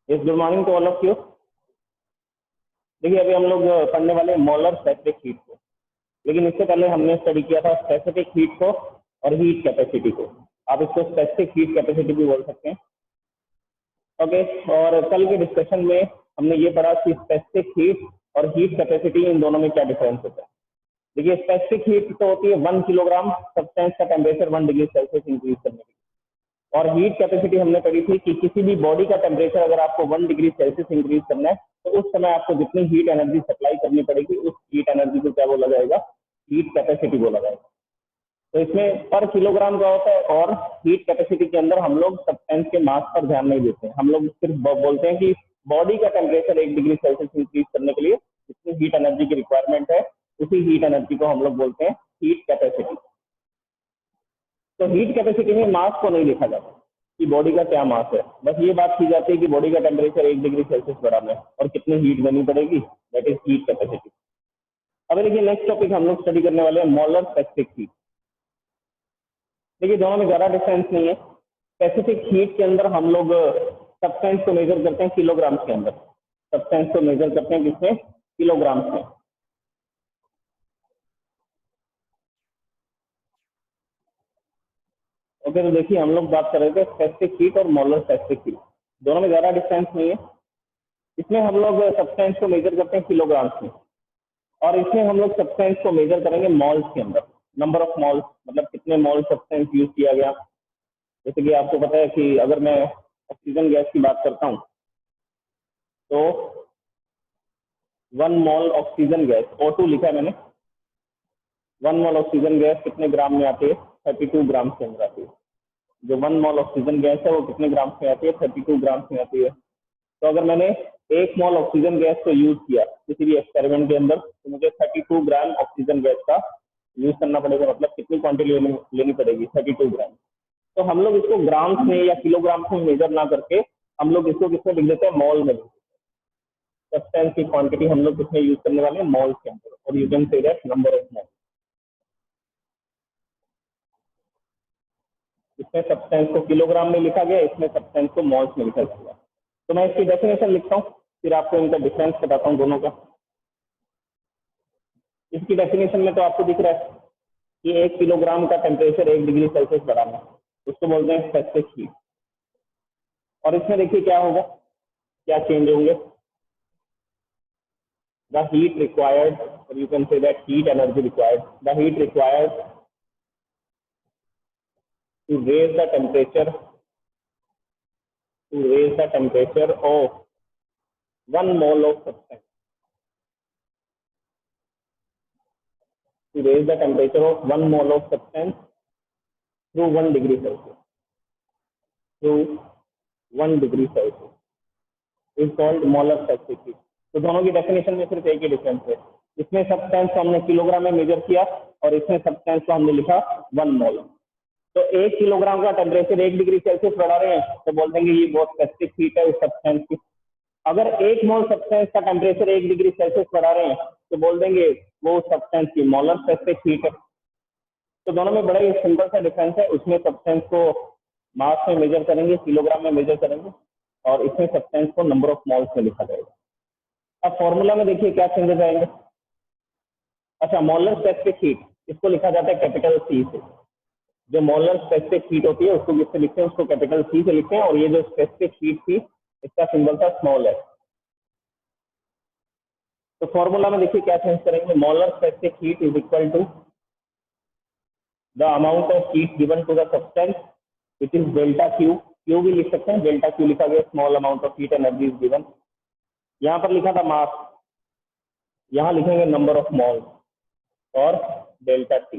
इस good morning to all of you. देखिए अभी हम लोग पढ़ने वाले मोलर स्पेसिफिक हीट को, लेकिन इससे पहले हमने स्टडी किया था स्पेसिफिक हीट को और हीट कैपेसिटी को। आप इसको स्पेसिफिक हीट कैपेसिटी भी बोल सकते हैं। ओके, और कल के डिस्कशन में हमने ये पढ़ा कि स्पेसिफिक हीट और हीट कैपेसिटी इन दोनों में क्या डिफरेंस होता है। देखिए स्पेसिफिक हीट तो होती है 1 किलोग्राम सब्सटेंस का टेम्परेचर 1 डिग्री सेल्सियस इंक्रीज करने के लिए, और हीट कैपेसिटी हमने पढ़ी थी कि किसी भी बॉडी का टेम्परेचर अगर आपको 1 डिग्री सेल्सियस इंक्रीज करना है तो उस समय आपको जितनी हीट एनर्जी सप्लाई करनी पड़ेगी उस हीट एनर्जी को क्या बोला जाएगा, हीट कैपेसिटी बोला जाएगा। तो इसमें पर किलोग्राम का होता है, और हीट कैपेसिटी के अंदर हम लोग सब्सटेंस के मास पर ध्यान नहीं देते हैं। हम लोग सिर्फ बोलते हैं कि बॉडी का टेम्परेचर 1 डिग्री सेल्सियस इंक्रीज करने के लिए जितनी हीट एनर्जी की रिक्वायरमेंट है उसी हीट एनर्जी को हम लोग बोलते हैं हीट कैपेसिटी। तो हीट कैपेसिटी में मास को नहीं लिखा जाता कि बॉडी का क्या मास है, बस ये बात की जाती है कि बॉडी का टेम्परेचर 1 डिग्री सेल्सियस बढ़ाना है और कितनी हीट देनी पड़ेगी, दैट इज हीट कैपेसिटी। अब देखिए नेक्स्ट टॉपिक हम लोग स्टडी करने वाले हैं मोलर स्पेसिफिक हीट। देखिए दोनों में ज़्यादा डिफरेंस नहीं है। स्पेसिफिक हीट के अंदर हम लोग सब्सटेंस को मेजर करते हैं किलोग्राम्स के अंदर, सब्सटेंस को मेजर करते हैं किसमें, किलोग्राम्स में। ओके, तो देखिए हम लोग बात कर रहे थे स्पेसिफिक हीट और मोलर स्पेसिफिक हीट, दोनों में ज़्यादा डिफरेंस नहीं है। इसमें हम लोग सब्सटेंस को मेजर करते हैं किलोग्राम्स में, और इसमें हम लोग सब्सटेंस को मेजर करेंगे मॉल्स के अंदर, नंबर ऑफ मॉल्स, मतलब कितने मॉल सब्सटेंस यूज किया गया। जैसे कि आपको पता है कि अगर मैं ऑक्सीजन गैस की बात करता हूँ तो 1 मॉल ऑक्सीजन गैस, O2 लिखा है मैंने, 1 मॉल ऑक्सीजन गैस कितने ग्राम में आती है, 32 ग्राम के अंदर आती है। जो 1 मॉल ऑक्सीजन गैस है वो कितने ग्राम में आती है, 32 ग्राम में आती है। तो अगर मैंने 1 मॉल ऑक्सीजन गैस को यूज किया किसी भी एक्सपेरिमेंट के अंदर तो मुझे 32 ग्राम ऑक्सीजन गैस का यूज करना पड़ेगा, मतलब कितनी क्वांटिटी लेनी पड़ेगी, 32 ग्राम। तो हम लोग इसको ग्राम्स में या किलोग्राम्स में मेजर ना करके हम लोग इसको किसमें लिख देते हैं, मॉल में। सब्सटेंस की क्वांटिटी हम लोग किसमें यूज करने वाले हैं, मॉल्स के अंदर, और you can say that number of mall. इसमें सब्सटेंस को किलोग्राम में लिखा गया, इसमें सब्सटेंस को मॉल्स में लिखा गया। तो मैं इसकी डेफिनेशन लिखता हूँ, फिर आपको इनका डिफरेंस बताता हूँ दोनों का। इसकी डेफिनेशन में तो आपको दिख रहा है कि 1 किलोग्राम का टेम्परेचर 1 डिग्री सेल्सियस बढ़ाना, उसको बोलते हैं स्पेसिफिक हीट। और इसमें देखिए क्या होगा, क्या चेंज होंगे, the heat required, or you can say that heat energy required, the heat required to raise the temperature of 1 mole of substance, to raise the temperature of 1 mole of substance through 1 degree Celsius, through 1 degree Celsius is called molar specific heat। तो दोनों की definition में सिर्फ एक ही difference है, इसमें substance को हमने किलोग्राम में मेजर किया और इसमें सब्सटेंस को हमने लिखा 1 मोल। तो 1 किलोग्राम का टेम्परेचर 1 डिग्री सेल्सियस बढ़ा रहे हैं तो बोल देंगे ये बहुत स्पेसिफिक हीट है उस सब्सटेंस की। अगर 1 मोल सब्सटेंस का टेम्परेचर 1 डिग्री सेल्सियस बढ़ा रहे हैं तो बोल देंगे वो सब्सटेंस की मोलर स्पेसिफिक हीट है। तो दोनों में बड़ा ही सिंपल सा डिफरेंस है, उसमें सब्सटेंस को मास में मेजर करेंगे, किलोग्राम में मेजर करेंगे, और इसमें सब्सटेंस को नंबर ऑफ मॉल्स में लिखा जाएगा। अब फॉर्मूला में देखिए क्या चेंजेस आएंगे। अच्छा, मोलर स्पेसिफिक हीट इसको लिखा जाता है कैपिटल सी से। जो मोलर स्पेसिफिक हीट होती है उसको किससे लिखते हैं, उसको कैपिटल सी से लिखते हैं, और ये जो स्पेसिफिक हीट थी इसका सिंबल था स्मॉल एस। तो फॉर्मूला में देखिए क्या चेंज करेंगे, molar specific heat is equal to the amount of heat given to the substance it is delta Q, Q भी लिख सकते हैं, डेल्टा क्यू लिखा गया, small amount of heat energy is given. यहाँ पर लिखा था मास, यहाँ लिखेंगे नंबर ऑफ मॉल और डेल्टा टी।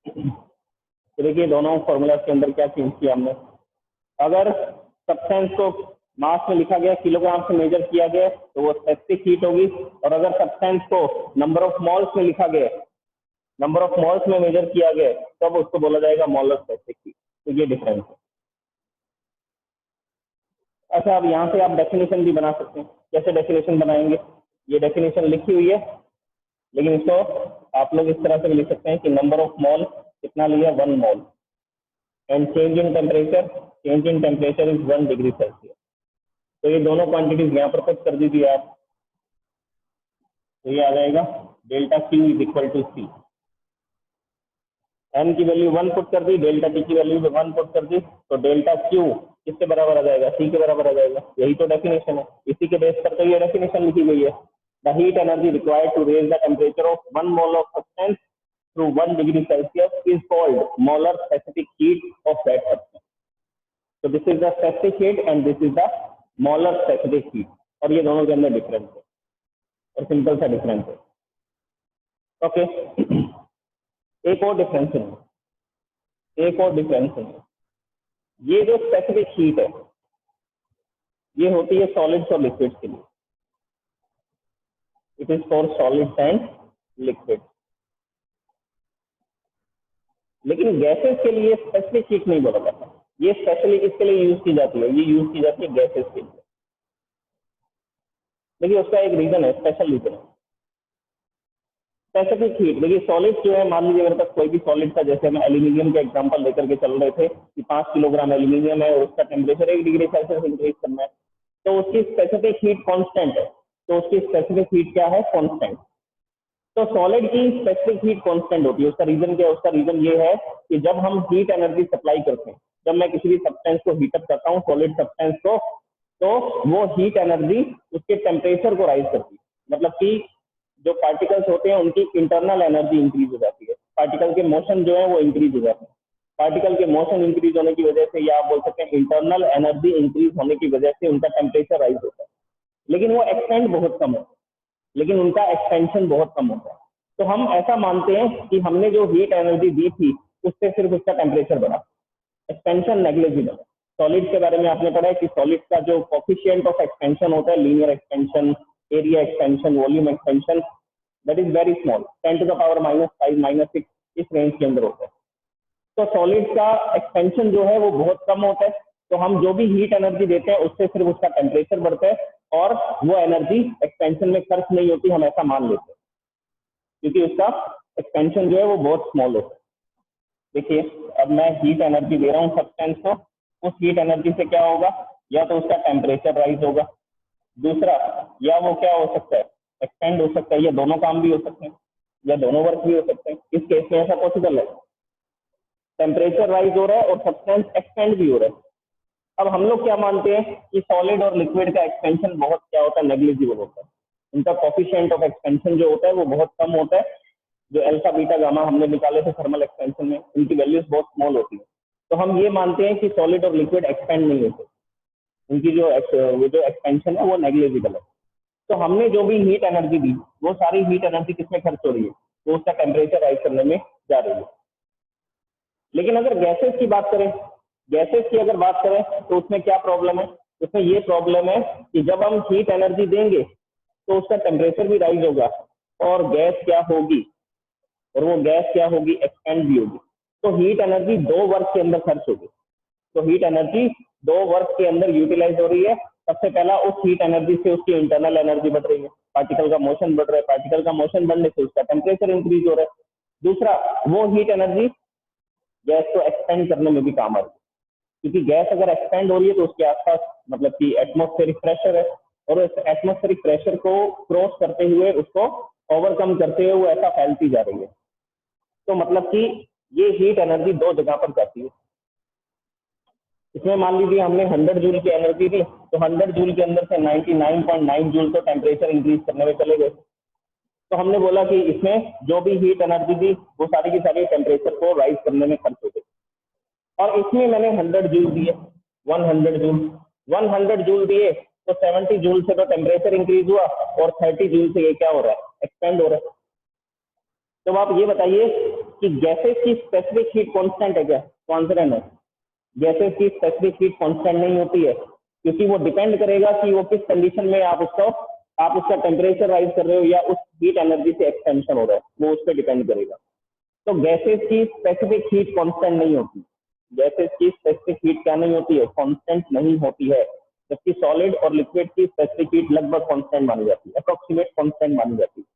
तो देखिए दोनों फॉर्मूला के अंदर क्या चेंज किया हमने। अगर सब्सटेंस को मास में लिखा गया, किलोग्राम से मेजर किया गया तो वो स्पेसिफिक हीट होगी, और अगर सब्सटेंस को नंबर ऑफ मॉल्स में लिखा गया, नंबर ऑफ मॉल्स में मेजर किया गया तब उसको बोला जाएगा मोलर स्पेसिफिक हीट। तो ये डिफरेंस है। अच्छा, अब यहाँ से आप डेफिनेशन भी बना सकते हैं। कैसे डेफिनेशन बनाएंगे, ये डेफिनेशन लिखी हुई है लेकिन इसको आप लोग इस तरह से भी लिख सकते हैं कि नंबर ऑफ मॉल कितना लिया, 1 mall. And change in temperature is 1 degree Celsius. तो ये दोनों क्वांटिटीज यहाँ पर पुट कर दीजिए आप, तो ये आ जाएगा delta Q is equal to C. N की वैल्यू 1 पुट कर दी, डेल्टा टी की वैल्यू 1 पुट कर दी, तो डेल्टा क्यू किसके बराबर आ जाएगा, सी के बराबर आ जाएगा। यही तो डेफिनेशन है, इसी के बेस पर तो ये डेफिनेशन लिखी गई है। The heat energy required to raise the temperature of 1 mole of substance through 1 degree Celsius is called molar specific heat of that substance. तो this is the specific heat and this is the molar specific heat, और ये दोनों के अंदर difference है और simple सा difference है। ओके एक और डिफरेंस है, ये जो स्पेसिफिक हीट है ये होती है सॉलिड्स और लिक्विड्स के लिए। It is for solids and liquid. लेकिन गैसेस के लिए स्पेसिफिक हीट नहीं बोला जाता। ये स्पेशली किसके लिए यूज की जाती है, ये यूज की जाती है गैसेस के लिए। देखिए उसका एक रीजन है, स्पेशल रीजन है। स्पेसिफिक हीट, देखिए सॉलिड्स जो है, मान लीजिए मेरे पास कोई भी सॉलिड था, जैसे हम एल्यूमिनियम के एग्जांपल लेकर के चल रहे थे कि 5 किलोग्राम एल्यूमिनियम है और उसका टेम्परेचर 1 डिग्री सेल्सियस इंक्रीज करना है, तो उसकी स्पेसिफिक हीट कांस्टेंट है। तो उसकी स्पेसिफिक हीट क्या है, कांस्टेंट। तो सॉलिड की स्पेसिफिक हीट कांस्टेंट होती है। उसका रीजन क्या है, उसका रीजन ये है कि जब हम हीट एनर्जी सप्लाई करते हैं, जब मैं किसी भी सब्सटेंस को हीटअप करता हूँ, सॉलिड सब्सटेंस को, तो वो हीट एनर्जी उसके टेम्परेचर को राइज करती है। मतलब कि जो पार्टिकल्स होते हैं उनकी इंटरनल एनर्जी इंक्रीज हो जाती है, पार्टिकल के मोशन जो है वो इंक्रीज हो जाते हैं। पार्टिकल के मोशन इंक्रीज होने की वजह से, या आप बोल सकते हैं इंटरनल एनर्जी इंक्रीज होने की वजह से उनका टेम्परेचर राइज होता है। लेकिन वो एक्सपेंड बहुत कम होता है, लेकिन उनका एक्सपेंशन बहुत कम होता है। तो हम ऐसा मानते हैं कि हमने जो हीट एनर्जी दी थी उससे सिर्फ उसका टेम्परेचर बढ़ा, एक्सपेंशन नेग्लिजिबल है। सॉलिड के बारे में आपने पढ़ा है कि सॉलिड का जो कोफिशिएंट ऑफ एक्सपेंशन होता है, linear expansion, area expansion, volume expansion, that is very small, 10 to the power -5 -6 इस रेंज के अंदर होता है। तो सॉलिड का एक्सपेंशन जो है वो बहुत कम होता है। तो हम जो भी हीट एनर्जी देते हैं उससे सिर्फ उसका टेम्परेचर बढ़ता है और वो एनर्जी एक्सपेंशन में खर्च नहीं होती, हम ऐसा मान लेते हैं, क्योंकि उसका एक्सपेंशन जो है वो बहुत स्मॉल होता है। देखिए अब मैं हीट एनर्जी दे रहा हूँ सब्सटेंस को, उस हीट एनर्जी से क्या होगा, या तो उसका टेम्परेचर राइज होगा, दूसरा या वो क्या हो सकता है, एक्सपेंड हो सकता है, या दोनों काम भी हो सकते हैं, या दोनों वर्क भी हो सकते हैं। इस केस में ऐसा पॉसिबल है, टेम्परेचर राइज हो रहा है और सब्सटेंस एक्सपेंड भी हो रहा है। अब हम लोग क्या मानते हैं कि सॉलिड और लिक्विड का एक्सपेंशन बहुत क्या होता है, नेग्लिजिबल होता है। उनका कोफिशिएंट ऑफ एक्सपेंशन जो होता है वो बहुत कम होता है। जो अल्फा बीटा गामा हमने निकाले थे थर्मल एक्सपेंशन में, उनकी वैल्यूज बहुत स्मॉल होती है। तो हम ये मानते हैं कि सॉलिड और लिक्विड एक्सपेंड नहीं होते, उनकी जो एक्सपेंशन है वो नेग्लिजिबल है। तो हमने जो भी हीट एनर्जी दी वो सारी हीट एनर्जी किसमें खर्च हो रही है, तो उसका टेम्परेचर राइज करने में जा रही है। लेकिन अगर गैसेस की बात करें, तो उसमें क्या प्रॉब्लम है, उसमें ये प्रॉब्लम है कि जब हम हीट एनर्जी देंगे तो उसका टेम्परेचर भी राइज होगा और गैस क्या होगी, एक्सपेंड भी होगी। तो हीट एनर्जी 2 वर्क के अंदर खर्च होगी। तो हीट एनर्जी 2 वर्क के अंदर यूटिलाइज हो रही है। सबसे पहला, उस हीट एनर्जी से उसकी इंटरनल एनर्जी बढ़ रही है, पार्टिकल का मोशन बढ़ रहा है, पार्टिकल का मोशन बढ़ने से उसका टेम्परेचर इंक्रीज हो रहा है। दूसरा, वो हीट एनर्जी गैस को एक्सपेंड करने में भी काम आ रही है, क्योंकि गैस अगर एक्सपेंड हो रही है तो उसके आसपास मतलब कि एटमॉस्फेरिक प्रेशर है, और उस एटमॉस्फेरिक प्रेशर को क्रॉस करते हुए, उसको ओवरकम करते हुए वो ऐसा फैलती जा रही है। तो मतलब कि ये हीट एनर्जी 2 जगह पर जाती है। इसमें मान लीजिए हमने 100 जूल की एनर्जी दी, तो 100 जूल के अंदर से 99.9 जूल तो टेम्परेचर इंक्रीज करने में चले गए। तो हमने बोला कि इसमें जो भी हीट एनर्जी दी वो सारी की सारी टेम्परेचर को राइज करने में खर्च हो गई। और इसमें मैंने 100 जूल दिए, 100 जूल दिए, तो 70 जूल से तो टेम्परेचर इंक्रीज हुआ और 30 जूल से ये क्या हो रहा है, एक्सपेंड हो रहा है। तो आप ये बताइए कि गैसेस की स्पेसिफिक हीट कांस्टेंट है क्या, तो आंसर है नो। गैसेस की स्पेसिफिक हीट कांस्टेंट नहीं होती है, क्योंकि वो डिपेंड करेगा कि वो किस कंडीशन में आप उसका टेम्परेचर राइज कर रहे हो या उस हीट एनर्जी से एक्सपेंशन हो रहा है, वो उस पर डिपेंड करेगा। तो गैसेस की स्पेसिफिक हीट कांस्टेंट नहीं होती, गैसेस की स्पेसिफिक हीट क्या नहीं होती है, कांस्टेंट नहीं होती है। जबकि सॉलिड और लिक्विड की स्पेसिफिक हीट लगभग कांस्टेंट मानी जाती है, अप्रोक्सीमेट कांस्टेंट मानी जाती है।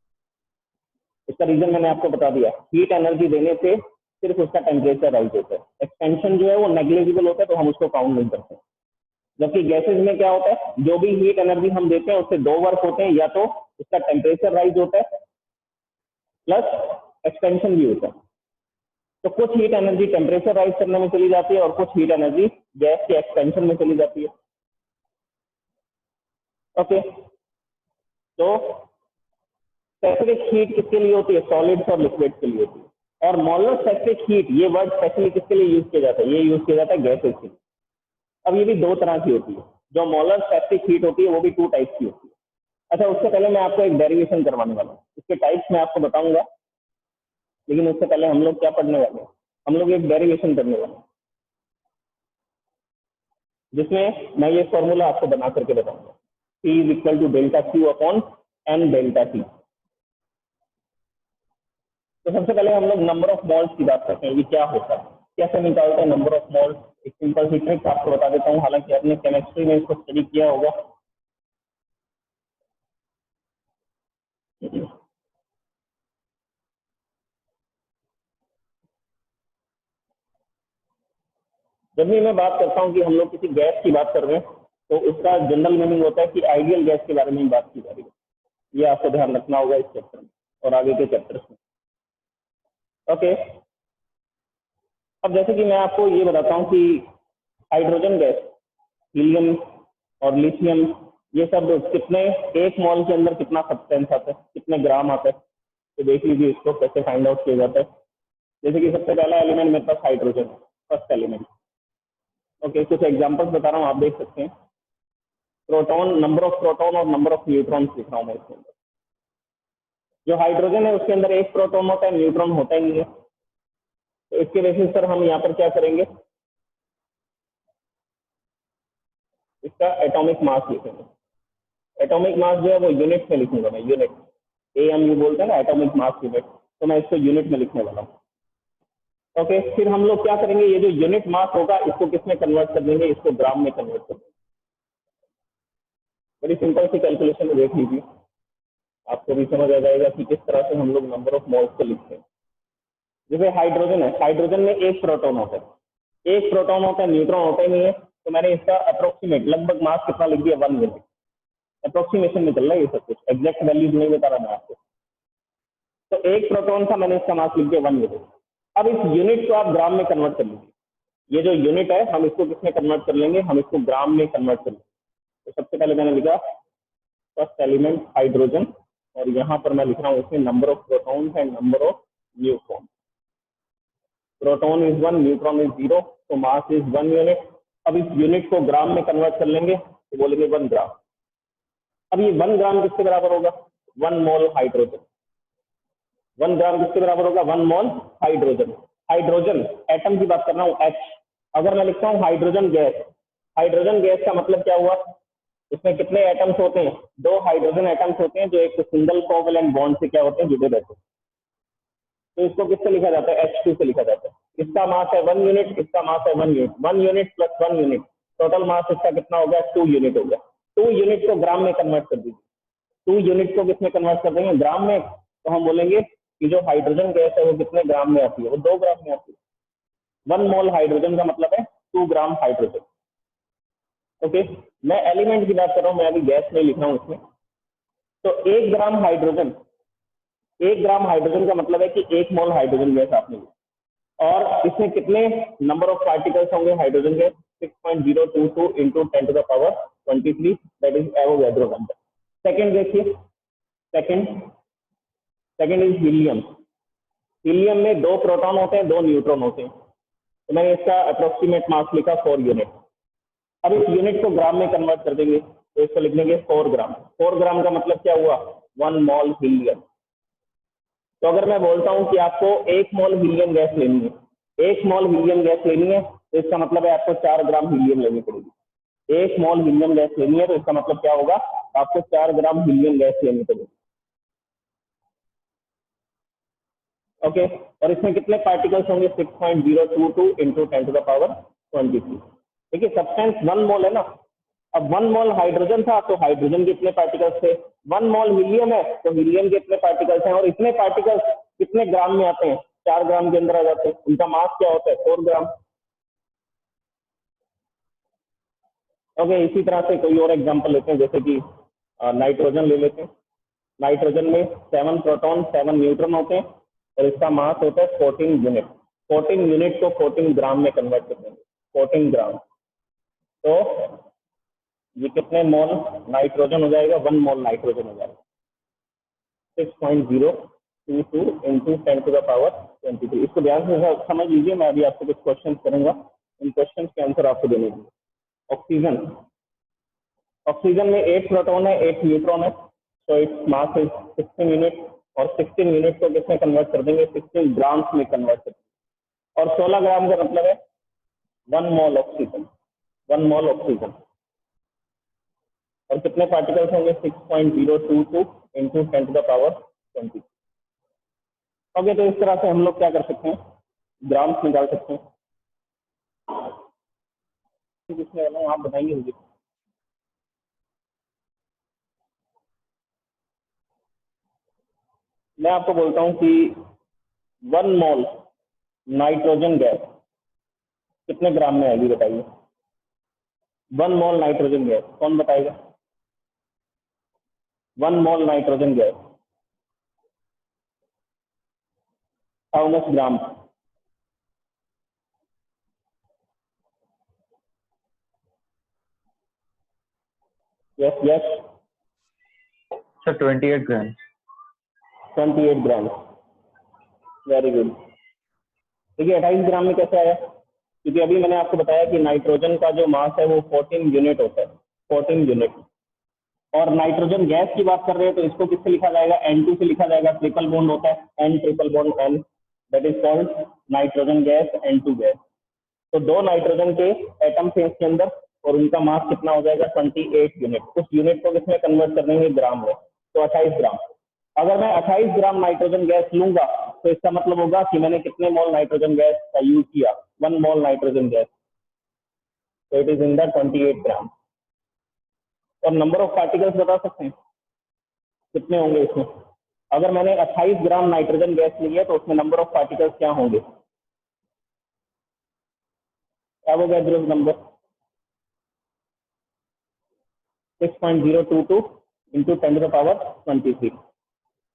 इसका रीजन मैंने आपको बता दिया, हीट एनर्जी देने से सिर्फ उसका टेम्परेचर राइज होता है, एक्सपेंशन जो है वो नेग्लिजिबल होता है, तो हम उसको काउंट नहीं करते। जबकि गैसेज में क्या होता है, जो भी हीट एनर्जी हम देते हैं उससे दो वर्क होते हैं, या तो उसका टेम्परेचर राइज होता है प्लस एक्सपेंशन भी होता है। तो कुछ हीट एनर्जी टेम्परेचर राइज करने में चली जाती है और कुछ हीट एनर्जी गैस के एक्सपेंशन में चली जाती है। ओके, तो स्पेसिफिक हीट किसके लिए होती है, सॉलिड्स और लिक्विड्स के लिए होती है। और मोलर स्पेसिफिक हीट, ये वर्ड स्पेशली किसके लिए यूज किया जाता है, ये यूज किया जाता है गैसेज के लिए। अब ये भी दो तरह की होती है, जो मोलर स्पेसिफिक हीट होती है वो भी 2 टाइप्स की होती है। अच्छा, उससे पहले मैं आपको एक डेरिवेशन करवाने वाला हूँ, इसके टाइप्स मैं आपको बताऊंगा, लेकिन उससे पहले हम लोग क्या पढ़ने वाले हैं, हम लोग एक डेरिवेशन करने वाले हैं, जिसमें मैं ये फॉर्मूला आपको बना करके बताऊंगा, P is equal to delta Q upon n delta T. तो सबसे पहले हम लोग नंबर ऑफ मोल्स की बात करते हैं, ये क्या होता है, कैसे निकालते हैं नंबर ऑफ मोल्स। एक सिंपल सी ट्रिक आपको बता देता हूँ, हालांकि आपने केमिस्ट्री में इसको स्टडी किया होगा। जब भी मैं बात करता हूँ कि हम लोग किसी गैस की बात कर रहे हैं, तो उसका जनरल मीनिंग होता है कि आइडियल गैस के बारे में बात की जा रही है। ये आपको ध्यान रखना होगा इस चैप्टर में और आगे के चैप्टर्स में। ओके, अब जैसे कि मैं आपको ये बताता हूँ कि हाइड्रोजन गैस, हीलियम और लिथियम, ये सब कितने, एक मॉल के अंदर कितना सब्सटेंस आता है, कितने ग्राम आता है, तो देख लीजिए इसको कैसे फाइंड आउट किया जाता है। जैसे कि सबसे पहला एलिमेंट मेरे पास हाइड्रोजन, फर्स्ट एलिमेंट। ओके, कुछ एग्जांपल्स बता रहा हूँ, आप देख सकते हैं। प्रोटॉन, नंबर ऑफ प्रोटॉन और नंबर ऑफ न्यूट्रॉन्स लिख रहा हूँ मैं इसके अंदर। जो हाइड्रोजन है उसके अंदर एक प्रोटॉन होता है, न्यूट्रॉन होता ही नहीं है। तो इसके बेसिस पर हम यहाँ पर क्या करेंगे, इसका एटॉमिक मास लिखेंगे। एटॉमिक मास जो है वो यूनिट में लिखूंगा मैं, यूनिट, AMU बोलते हैं ना, एटॉमिक मास यूनिट, तो मैं इसको यूनिट में लिखने वाला हूँ। ओके, फिर हम लोग क्या करेंगे, ये जो यूनिट मास होगा इसको किस में कन्वर्ट कर देंगे, इसको ग्राम में कन्वर्ट कर देंगे। बड़ी सिंपल सी कैलकुलेशन में देख लीजिए, आपको भी समझ आ जाएगा कि किस तरह से हम लोग नंबर ऑफ मोल्स को लिखते हैं। जैसे हाइड्रोजन है, हाइड्रोजन में एक प्रोटॉन होता है, एक प्रोटॉन होता है, न्यूट्रॉन होता ही नहीं है। तो मैंने इसका अप्रोक्सीमेट, लगभग मास कितना लिख दिया, 1 यूनिट। अप्रोक्सीमेशन निकल रहा है ये सब कुछ, एग्जैक्ट वैल्यूज नहीं बता रहा मैं आपको। तो एक प्रोटॉन का मैंने इसका मास लिख दिया 1 यूनिट। अब इस यूनिट को आप ग्राम में कन्वर्ट कर लीजिए। ये जो यूनिट है हम इसको किस में कन्वर्ट कर लेंगे, हम इसको ग्राम में कन्वर्ट कर लेंगे। तो सबसे पहले मैंने लिखा फर्स्ट एलिमेंट हाइड्रोजन, और यहाँ पर मैं लिख रहा हूँ इसमें number of proton and number of neutron. Proton is 1, neutron is 0, तो मास इज 1 यूनिट। अब इस यूनिट को ग्राम में कन्वर्ट कर लेंगे, तो बोलेंगे 1 ग्राम। अब ये 1 ग्राम किसके बराबर होगा, 1 मोल हाइड्रोजन। 1 ग्राम किसके बराबर होगा, 1 मोल हाइड्रोजन। हाइड्रोजन एटम की बात कर रहा हूँ, H। अगर मैं लिखता हूँ हाइड्रोजन गैस, हाइड्रोजन गैस का मतलब क्या हुआ, उसमें कितने एटम्स होते हैं, 2 हाइड्रोजन एटम्स होते हैं जो एक सिंगल कोवैलेंट बॉन्ड से क्या होते हैं, जुड़े रहते हैं। तो इसको किससे लिखा जाता है, H2 से लिखा जाता है। इसका मास है 1 यूनिट, इसका मास है 1 unit, 1 unit plus 1 unit, total mass इसका कितना हो गया, 2 यूनिट हो गया। 2 यूनिट को ग्राम में कन्वर्ट कर दीजिए। 2 यूनिट को किसमें कन्वर्ट कर देंगे, ग्राम में। तो हम बोलेंगे कि जो हाइड्रोजन गैस है वो कितने ग्राम में आती है, वो 2 ग्राम में आती है। 1 मोल हाइड्रोजन का मतलब है 2 ग्राम हाइड्रोजन। ओके, मैं एलिमेंट की बात कर रहा हूँ, मैं अभी गैस में लिख रहा हूँ इसमें। तो 1 ग्राम हाइड्रोजन, 1 ग्राम हाइड्रोजन का मतलब है कि 1 मोल हाइड्रोजन गैस आपने ली। और इसमें कितने नंबर ऑफ पार्टिकल्स होंगे हाइड्रोजन के, 6.022 into 10 to the power 23, that is Avogadro number. Second देखिए, सेकंड इज हीलियम। हीलियम में 2 प्रोटॉन होते हैं, 2 न्यूट्रॉन होते हैं। तो मैंने इसका अप्रोक्सीमेट मास लिखा 4 यूनिट। अब इस यूनिट को ग्राम में कन्वर्ट कर देंगे, तो इसको लिख लेंगे 4 ग्राम। 4 ग्राम का मतलब क्या हुआ, 1 मोल हीलियम। तो अगर मैं बोलता हूं कि आपको 1 मोल हीलियम गैस लेनी है, 1 मोल हीलियम गैस लेनी है, तो इसका मतलब है आपको 4 ग्राम हीलियम लेनी पड़ेगी। 1 मोल हीलियम गैस लेनी है तो इसका मतलब क्या होगा, आपको 4 ग्राम हीलियम गैस लेनी पड़ेगी। ओके, और इसमें कितने पार्टिकल्स होंगे, 6.022 इंटू 10 टू द पावर 23। देखिए सब्सटेंस 1 मोल है ना। अब 1 मोल हाइड्रोजन था तो हाइड्रोजन के इतने पार्टिकल्स थे, 1 मोल हीलियम है तो हीलियम के इतने पार्टिकल्स हैं, और इतने पार्टिकल्स कितने ग्राम में आते हैं, 4 ग्राम के अंदर आ जाते हैं। उनका मास क्या होता है, 4 ग्राम। ओके, इसी तरह से कोई और एग्जांपल लेते हैं, जैसे कि नाइट्रोजन ले लेते हैं। नाइट्रोजन में 7 प्रोटॉन 7 न्यूट्रॉन होते हैं और इसका मास होता है 14 यूनिट। 14 यूनिट को 14 ग्राम में कन्वर्ट कर देंगे, 14 ग्राम। तो ये कितने मोल नाइट्रोजन हो जाएगा? 1 मोल नाइट्रोजन हो जाएगा। 6.022 इंटू 10⁻23। इसको ध्यान से समझ लीजिए, मैं अभी आपको कुछ क्वेश्चन करूंगा, इन क्वेश्चन के आंसर आपको देने होंगे। ऑक्सीजन, ऑक्सीजन में 8 प्रोटॉन है 8 न्यूट्रॉन है, तो इट्स मास इज 16 यूनिट, और 16 यूनिट को किसमें कन्वर्ट कर देंगे? 16 ग्राम्स में कन्वर्ट कर देंगे। और 16 ग्राम का मतलब है 1 मोल ऑक्सीजन, 1 मोल ऑक्सीजन। और कितने पार्टिकल्स होंगे? 6.022 इंटू 10⁻20। ओके, तो इस तरह से हम लोग क्या कर सकते हैं? ग्राम्स निकाल सकते हैं। पूछने वाला हूँ, आप बताएंगे मुझे। मैं आपको बोलता हूँ कि 1 मोल नाइट्रोजन गैस कितने ग्राम में आएगी, बताइए। 1 मोल नाइट्रोजन गैस कौन बताएगा? 1 mole nitrogen gas how much gram? Yes yes, sir 28 gram. 28 gram, very good. देखिए 28 ग्राम में कैसे आया? क्योंकि अभी मैंने आपको बताया कि नाइट्रोजन का जो मास है वो 14 यूनिट होता है, 14 यूनिट। और नाइट्रोजन गैस की बात कर रहे हैं तो इसको किससे लिखा जाएगा? N2 से लिखा जाएगा। ट्रिपल बॉन्ड होता है N, triple bond N, that is called nitrogen gas, N2 gas. तो 2 नाइट्रोजन के एटम्स हैं इसके अंदर और उनका मास कितना हो जाएगा? 28 यूनिट। उस यूनिट को किसमें कन्वर्ट कर देंगे? ग्राम में, तो 28 ग्राम। अगर मैं 28 ग्राम नाइट्रोजन गैस लूंगा तो इसका मतलब होगा कि मैंने कितने मोल नाइट्रोजन गैस का यूज किया? 1 मोल नाइट्रोजन गैस, तो इट इज इन द 28 ग्राम। और नंबर ऑफ पार्टिकल्स बता सकते हैं कितने होंगे इसमें? अगर मैंने 28 ग्राम नाइट्रोजन गैस लिया तो उसमें नंबर ऑफ पार्टिकल्स क्या होंगे? Avogadro's number 6.022 into 10⁻23।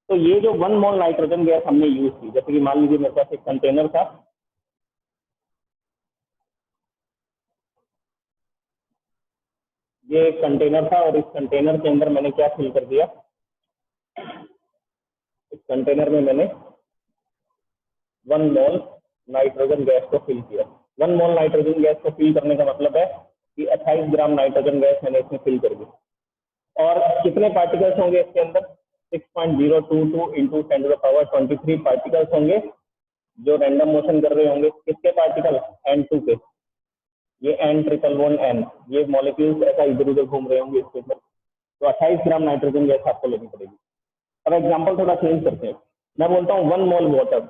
तो ये जो 1 मोल नाइट्रोजन गैस हमने यूज की, जैसे कि मान लीजिए मेरे पास एक कंटेनर था, ये एक कंटेनर था और इस कंटेनर के अंदर मैंने क्या फिल कर दिया? इस कंटेनर में मैंने 1 मोल नाइट्रोजन गैस को फिल किया। 1 मोल नाइट्रोजन गैस को फिल करने का मतलब है कि 28 ग्राम नाइट्रोजन गैस मैंने इसमें फिल कर दी। और कितने पार्टिकल्स होंगे इसके अंदर? 6.022 इंटू 10⁻23 पार्टिकल्स होंगे जो रैंडम मोशन कर रहे होंगे। किसके पार्टिकल? N2 के। ये N ट्रिपल बॉन्ड N, ये मॉलिक्यूल्स ऐसा इधर उधर घूम रहे होंगे इसके अंदर। तो 28 ग्राम नाइट्रोजन गैस आपको लेनी पड़ेगी। अब एग्जाम्पल थोड़ा चेंज करते हैं। मैं बोलता हूँ 1 मोल वाटर,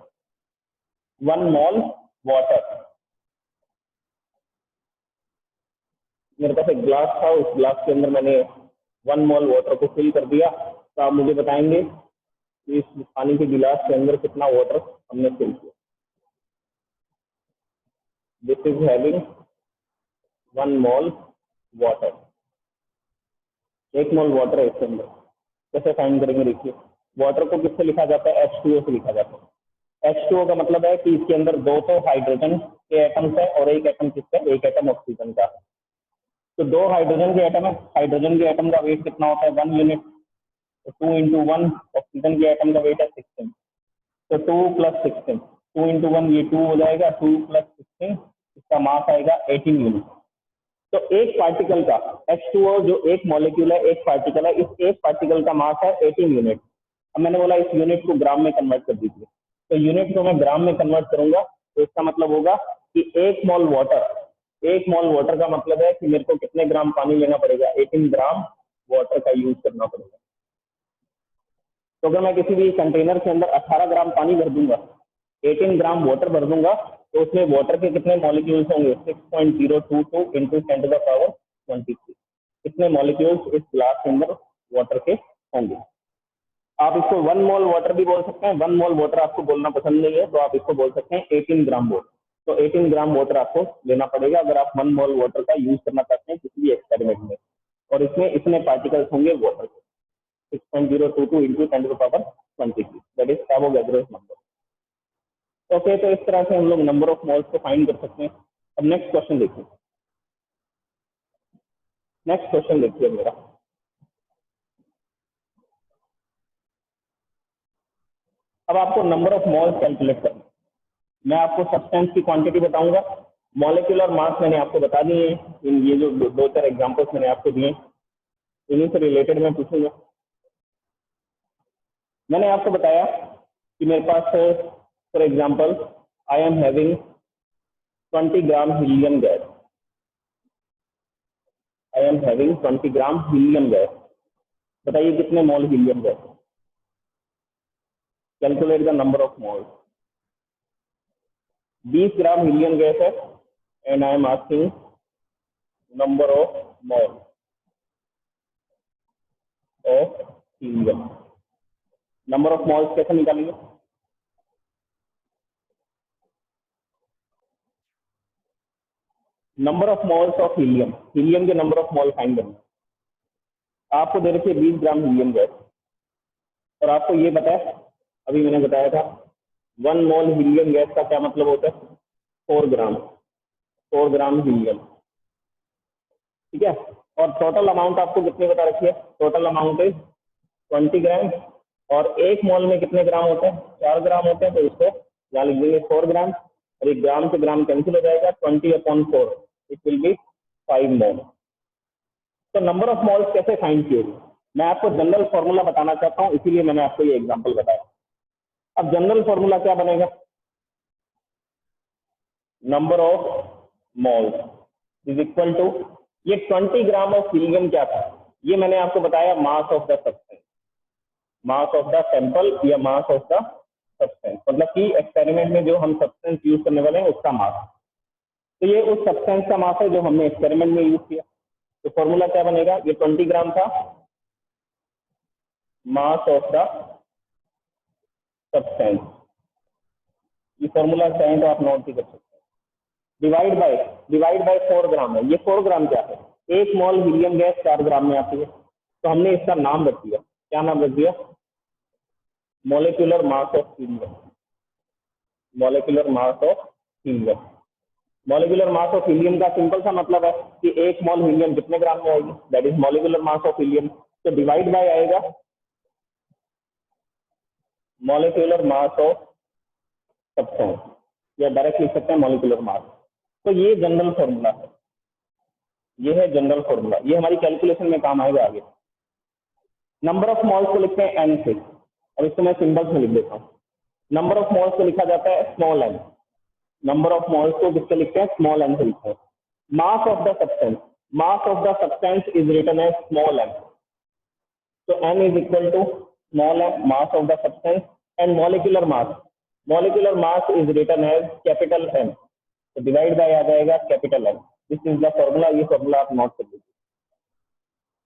1 मोल वाटर। मेरे पास एक ग्लास था, उस ग्लास के अंदर मैंने 1 मोल वाटर को फिल कर दिया। तो आप मुझे बताएंगे कि इस पानी के गिलास के अंदर कितना वाटर हमने फिल किया? This is having 1 mole water, 1 mole water है इसके अंदर। कैसे फाइंड करेंगे? देखिए, वाटर को किससे लिखा जाता है? H2O से लिखा जाता है। H2O का मतलब है कि इसके अंदर 2 तो हाइड्रोजन के एटम्स है और एक एटम किसका? एक एटम ऑक्सीजन का। तो 2 हाइड्रोजन के एटम है, हाइड्रोजन के एटम का वेट कितना होता है? 1 यूनिट। तो 2 इंटू 1, ऑक्सीजन के एटम का वेट है 16, तो 2 + 16, 2 इंटू 1 ये 2 हो जाएगा, 2 + 16 इसका मास आएगा 18 यूनिट। तो एक पार्टिकल का H2O जो एक मॉलिक्यूल है, एक पार्टिकल है, इस एक पार्टिकल का मास है 18 यूनिट। अब मैंने बोला इस यूनिट को ग्राम में कन्वर्ट कर दीजिए, तो यूनिट को मैं ग्राम में कन्वर्ट करूंगा तो इसका मतलब होगा कि 1 मोल वाटर, 1 मोल वाटर का मतलब है कि मेरे को कितने ग्राम पानी लेना पड़ेगा? 18 ग्राम वाटर का यूज करना पड़ेगा। तो अगर मैं किसी भी कंटेनर के अंदर 18 ग्राम पानी भर दूंगा, 18 ग्राम वाटर भर दूंगा, तो उसमें वाटर के कितने मॉलिक्यूल्स होंगे? 6.022 इंटू 10⁻23। कितने मॉलिक्यूल्स इस ग्लास के अंदर वाटर के होंगे? आप इसको 1 मोल वाटर भी बोल सकते हैं। 1 मोल वाटर आपको बोलना पसंद नहीं है तो आप इसको बोल सकते हैं 18 ग्राम वाटर। तो 18 ग्राम वाटर आपको लेना पड़ेगा अगर आप 1 मोल वाटर का यूज करना चाहते हैं किसी भी एक्सपेरिमेंट में, और इसमें इतने पार्टिकल्स होंगे वाटर के 6.022 into 10⁻23, that is Avogadro's number. Okay, तो इस तरह से हम लोग नंबर ऑफ मोल्स को फाइंड कर सकते हैं। अब नेक्स्ट क्वेश्चन देखिए, नेक्स्ट क्वेश्चन देखिए मेरा। अब आपको नंबर ऑफ मोल्स कैलकुलेट करना है। मैं आपको सब्सटेंस की क्वांटिटी बताऊंगा, मॉलिक्यूलर मास मैंने आपको बता दिए हैं, इन ये जो दो चार एग्जांपल्स मैंने आपको दिए इन्हीं से रिलेटेड मैं पूछूंगा। मैंने आपको बताया कि मेरे पास for example I am having 20 gram helium gas, I am having 20 gram helium gas. बताइए कितने mole helium gas, calculate the number of moles. 20 gram helium gas है and I am asking number of mole of helium. Number of moles कैसे निकालेंगे? Number of moles of helium, helium के number of mole find करना। आपको दे रखी है 20 gram helium gas और आपको ये पता है, अभी मैंने बताया था 1 मोल हीलियम गैस का क्या मतलब होता है? 4 ग्राम, 4 ग्राम हीलियम, ठीक है। और टोटल अमाउंट आपको कितनी बता रखी है? टोटल अमाउंट इज 20 ग्राम, और 1 मोल में कितने ग्राम होते हैं? 4 ग्राम होते हैं, तो इसको यहाँ लिख देंगे 4 ग्राम, और एक ग्राम से ग्राम कैंसिल हो जाएगा, 20/4 इट विल बी 5 मोल। तो नंबर ऑफ मोल्स कैसे फाइंड किए? मैं आपको जनरल फॉर्मूला बताना चाहता हूँ, इसीलिए मैंने आपको ये एग्जांपल बताया। अब जनरल फॉर्मूला क्या बनेगा? Number of moles is equal to, ये 20 ग्राम ऑफ हीलियम क्या था? ये मैंने आपको बताया मास of the substance, mass of the sample या मास ऑफ द सब्सटेंस, मतलब कि एक्सपेरिमेंट में जो हम सब्सटेंस यूज करने वाले हैं उसका मास। तो ये उस सब्सटेंस का मास है जो हमने एक्सपेरिमेंट में यूज किया। तो फॉर्मूला क्या बनेगा? ये 20 ग्राम था, मास ऑफ द सब्सटेंस, ये फॉर्मूला चाहें तो आप नोट भी कर सकते हैं। डिवाइड बाय 4 ग्राम है, ये 4 ग्राम क्या है? 1 मोल हीलियम गैस 4 ग्राम में आती है, तो हमने इसका नाम रख दिया, क्या नाम रख दिया? Molecular mass of helium, molecular mass of helium. Molecular mass of helium का सिंपल सा मतलब है कि 1 मोल हीलियम कितने ग्राम में आएगी, that is molecular mass of helium. तो डिवाइड बाय आएगा मॉलिक्यूलर मास ऑफ सब्सटेंस, या डायरेक्ट लिख सकते हैं मॉलिक्यूलर मास। तो ये जनरल फॉर्मूला है, ये है जनरल फॉर्मूला, ये हमारी कैलकुलेशन में काम आएगा आगे। नंबर ऑफ मोल्स को लिखते हैं एन से, और इसको मैं सिंबल्स में लिख देता हूँ। नंबर ऑफ मोल्स को लिखा जाता है small N, number of moles को किससे लिखते हैं? स्मॉल एन से लिखते हैं। Mass of the substance, mass of the substance is written as small N, तो N is equal to small N, mass of the substance, and molecular mass is written as capital N, तो divide by आ जाएगा capital N. This is the formula, ये formula आप note कर लीजिए।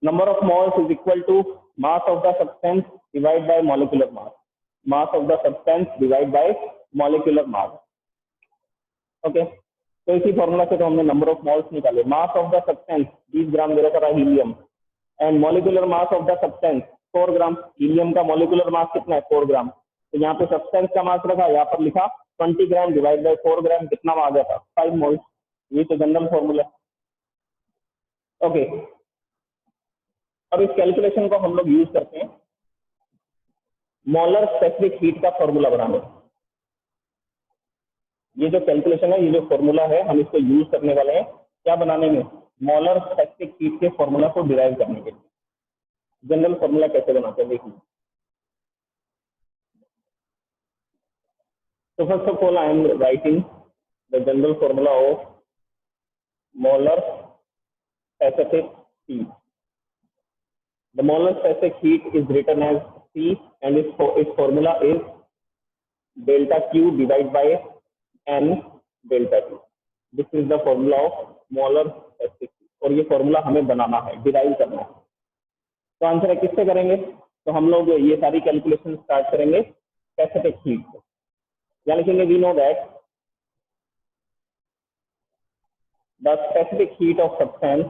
Number of moles is equal to mass of the substance divide by molecular mass, mass of the substance divide by molecular mass. Okay, तो इसी formula से तो हमने number of moles निकाले। मास ऑफ द सब्सटेंस 20 ग्राम दे रखा था helium, and molecular mass of the substance 4 gram. Helium का molecular mass कितना है? 4 ग्राम। तो यहाँ पे सब्सटेंस का मास रखा, यहाँ पर लिखा 20 ग्राम डिवाइड बाय 4 ग्राम, कितना आ गया था? 5 मोल्स। ये तो जनरल फॉर्मूला। ओके, अब इस कैलकुलेशन को हम लोग यूज करते हैं मोलर स्पेसिफिक हीट का फॉर्मूला बनाने। ये जो कैलकुलेशन है, ये जो फॉर्मूला है, हम इसको यूज करने वाले हैं क्या बनाने में? मोलर स्पेसिफिक हीट के फॉर्मूला को डिराइव करने के लिए। जनरल फॉर्मूला कैसे बनाते हैं देखिए। So first of all, I am writing the general formula of molar specific heat. The molar specific heat is written as C, and its formula is delta Q divided by N delta T. This is the formula of molar specific heat. और ये formula हमें बनाना है, derive करना है। तो answer किससे करेंगे? तो हम लोग ये सारी कैलकुलेशन स्टार्ट करेंगे स्पेसिफिक हीट से। क्या लिखेंगे? We know that the specific heat of substance,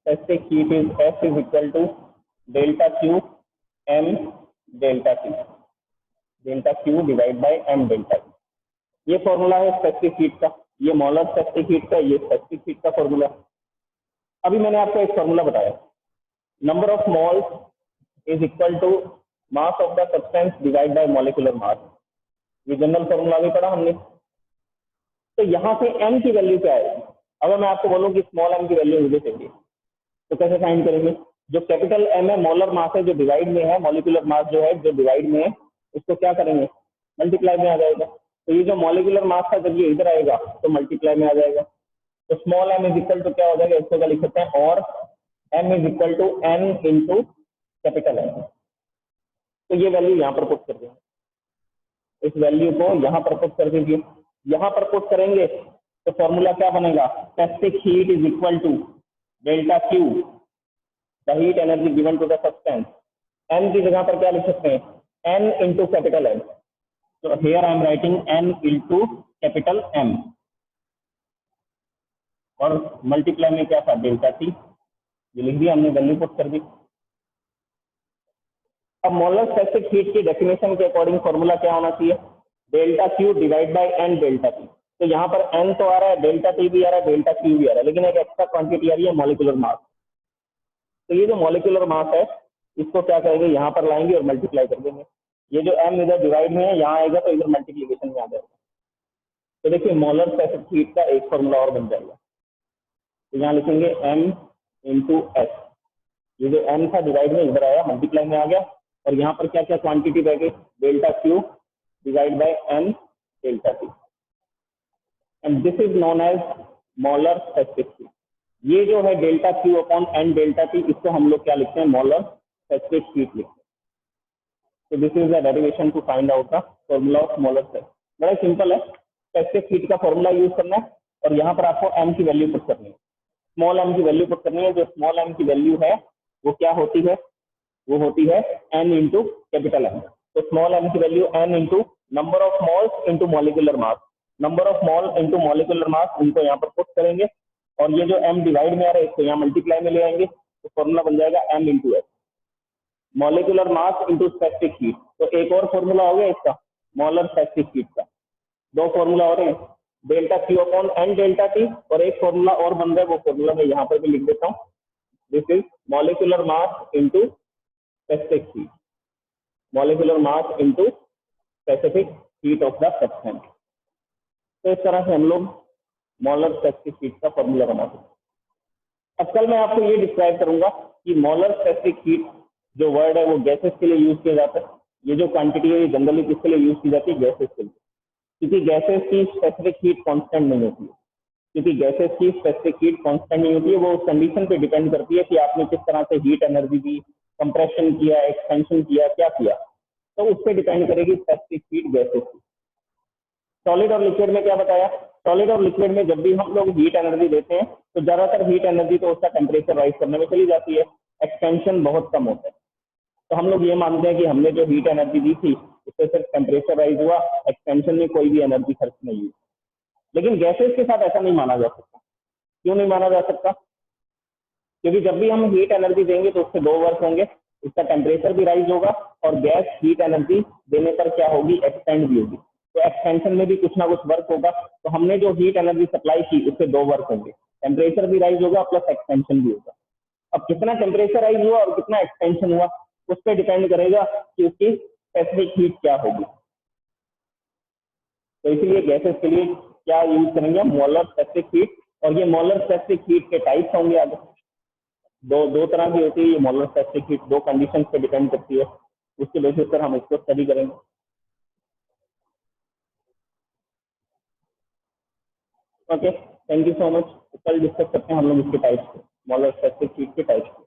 specific heat is S is equal to delta Q M delta T, delta Q divide bye M delta T। ये formula है specific heat का, ये molar specific heat का, ये specific heat का formula. अभी मैंने आपको एक फॉर्मूला बताया, number of moles is equal to mass of the substance divide by molecular mass. ये जनरल फॉर्मूला भी पढ़ा हमने। तो यहाँ से m की वैल्यू क्या है? अगर मैं आपको बोलूँ कि स्मॉल m की वैल्यू मुझे चाहिए तो कैसे फाइंड करेंगे? जो कैपिटल M है मोलर मास है जो डिवाइड में है, मॉलिक्यूलर मास जो है जो डिवाइड में है, उसको क्या करेंगे? मल्टीप्लाई में आ जाएगा। तो ये जो मॉलिक्यूलर मास था जब ये इधर आएगा तो मल्टीप्लाई में आ जाएगा। तो small m is equal to क्या हो जाएगा? इसको क्या लिख सकते हैं? और m is equal to n into capital M। तो ये वैल्यू यहाँ पर पुट कर देंगे, इस वैल्यू को यहाँ पर पुट कर दीजिए। यहाँ पर पुट करेंगे तो फॉर्मूला क्या बनेगा? Specific heat is equal to delta Q, the heat energy given to the substance. m की जगह पर क्या लिख सकते हैं? n into capital M। तो here I am writing n into capital M और मल्टीप्लाई में क्या था? Delta T। ये लिख दिया हमने, वैल्यू पुट कर दी। अब मोलर स्पेसिफिक हीट की डेफिनेशन के अकॉर्डिंग फॉर्मूला क्या होना चाहिए? Delta Q divide by n delta T। तो यहाँ पर n तो आ रहा है, डेल्टा T भी आ रहा है, डेल्टा Q भी आ रहा है, लेकिन एक एक्स्ट्रा क्वांटिटी आ रही है मॉलिक्यूलर मास। तो ये जो मॉलिक्यूलर मास है इसको क्या करेंगे? यहाँ पर लाएंगे और मल्टीप्लाई कर देंगे। ये जो m इधर डिवाइड में है यहाँ आएगा तो इधर मल्टीप्लीकेशन में आ जाएगा। तो देखिए मोलर स्पेसिफिक हीट का एक फॉर्मूला और बन जाएगा। तो यहाँ लिखेंगे m इंटू एस। ये जो m था डिवाइड में इधर आया, मल्टीप्लाई में आ गया, और यहाँ पर क्या क्या क्वांटिटी रह गई? Delta Q divide by n delta T। And this is known as molar specific heat. ये जो है delta Q upon n delta T, इसको हम लोग क्या लिखते हैं? मोलर स्पेसिफिक हीट लिखते हैं। तो this is the derivation to find out the formula of molar specific. बड़ा सिंपल है, स्पेसिफिक हीट का फॉर्मूला यूज करना है और यहाँ पर आपको m की वैल्यू पुट करनी है, स्मॉल m की वैल्यू पुट करनी है। जो स्मॉल m की वैल्यू है वो क्या होती है? वो होती है n इंटू कैपिटल M। तो स्मॉल m की value n into number of moles into molecular mass. Number of mole into molecular mass, इनको यहाँ पर पुट करेंगे और ये जो m डिवाइड में आ रहा है इसको यहाँ मल्टीप्लाई में ले आएंगे। तो फॉर्मूला बन जाएगा m into S, molecular mass into specific heat. तो एक और फॉर्मूला हो गया इसका, मोलर स्पेसिफिक हीट का। दो फॉर्मूला हो रहे हैं, delta Q upon n delta T, और एक फॉर्मूला और बन रहा है, वो फॉर्मूला मैं यहाँ पर भी लिख देता हूँ। This is molecular mass into specific heat, molecular mass into specific heat of the substance. तो इस तरह से हम लोग मोलर स्पेसिफिक हीट का फॉर्मूला बना सकते हैं। अब कल मैं आपको ये डिस्क्राइब करूंगा कि मोलर स्पेसिफिक हीट जो वर्ड है वो गैसेस के लिए यूज किया जाता है। ये जो क्वांटिटी है ये जनरली किसके लिए यूज की जाती है? गैसेस के लिए, क्योंकि गैसेस की स्पेसिफिक हीट कांस्टेंट नहीं होती है। क्योंकि गैसेस की स्पेसिफिक हीट कांस्टेंट नहीं होती है, वो उस कंडीशन पे डिपेंड करती है कि आपने किस तरह से हीट एनर्जी दी, कंप्रेशन किया, एक्सपेंशन किया, क्या किया, तो उस पर डिपेंड करेगी स्पेसिफिक हीट गैसेस की। सॉलिड और लिक्विड में क्या बताया? सॉलिड और लिक्विड में जब भी हम लोग हीट एनर्जी देते हैं तो ज्यादातर हीट एनर्जी तो उसका टेम्परेचर राइज करने में चली जाती है, एक्सपेंशन बहुत कम होता है। तो हम लोग ये मानते हैं कि हमने जो हीट एनर्जी दी थी उससे सिर्फ टेम्परेचर राइज हुआ, एक्सपेंशन में कोई भी एनर्जी खर्च नहीं हुई। लेकिन गैसेस के साथ ऐसा नहीं माना जा सकता। क्यों नहीं माना जा सकता? क्योंकि जब भी हम हीट एनर्जी देंगे तो उससे दो वर्क होंगे, उसका टेम्परेचर भी राइज होगा और गैस हीट एनर्जी देने पर क्या होगी? एक्सपेंड भी होगी। तो एक्सपेंशन में भी कुछ ना कुछ वर्क होगा। तो हमने जो हीट एनर्जी सप्लाई की उससे दो वर्क होंगे, टेम्परेचर भी राइज होगा प्लस एक्सपेंशन भी होगा। अब कितना टेम्परेचर राइज हुआ और कितना एक्सपेंशन हुआ उस पर डिपेंड करेगा कि उसकी स्पेसिफिक हीट क्या होगी। तो इसलिए गैसेस के लिए क्या यूज करेंगे? Molar specific heat. और ये मोलर स्पेसिफिक हीट के टाइप्स होंगे आगे, दो तरह की होती है ये मोलर स्पेसिफिक हीट, दो कंडीशन पे डिपेंड करती है, उसके बेसिस पर हम इसको स्टडी करेंगे। Okay, thank you so much. कल डिस्कस करते हैं हम लोग इसके टाइप्स, मोलर स्पेसिफिक हीट के टाइप्स।